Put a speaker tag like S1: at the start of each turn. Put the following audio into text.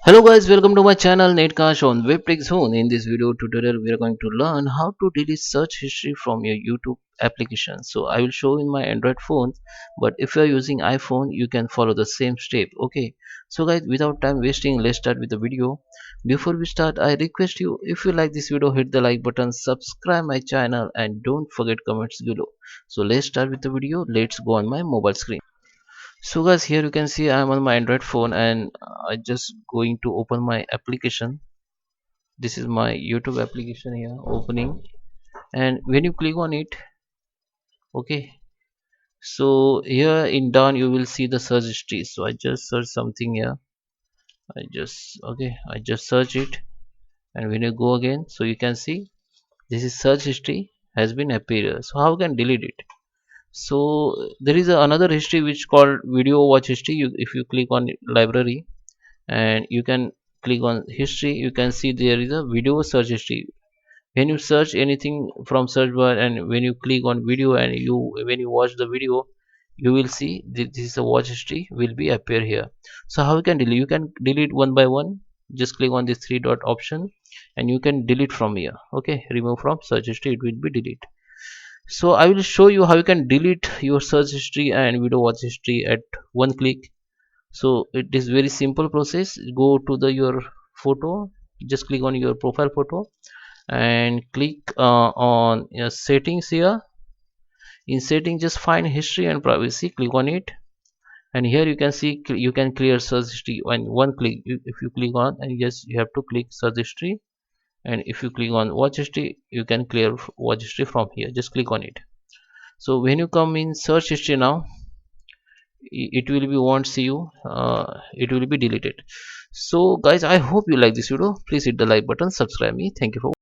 S1: Hello guys, welcome to my channel NetCast on WebTech Zone. In this video tutorial, we are going to learn how to delete search history from your YouTube application. So I will show in my Android phone, but if you are using iPhone, you can follow the same step. Okay. So guys, without time wasting, let's start with the video. Before we start, I request you, if you like this video, hit the like button, subscribe my channel, and don't forget comments below. So let's start with the video. Let's go on my mobile screen. So guys, here you can see I'm on my Android phone and I just going to open my application. This is my YouTube application here opening, and when you click on it, okay, so here in down you will see the search history. So I just search something here. I just search it, and when you go again, so you can see this is search history has been appear. So how can delete it? So there is another history which called video watch history. If you click on library and you can click on history, you can see there is a video search history. When you search anything from search bar and when you click on video and you when you watch the video, you will see this is a watch history will be appear here. So how you can delete? You can delete one by one. Just click on this three dot option and you can delete from here. Okay, remove from search history, it will be delete. So I will show you how you can delete your search history and video watch history at one click. So it is very simple process. Go to the your photo, just click on your profile photo and click on settings here. In setting, just find history and privacy, click on it, and here you can see you can clear search history on one click. If you click on, and yes, you have to click search history, and if you click on watch history, you can clear watch history from here. Just click on it. So when you come in search history now, it will be won't see you, it will be deleted. So guys, I hope you like this video. Please hit the like button, subscribe me. Thank you for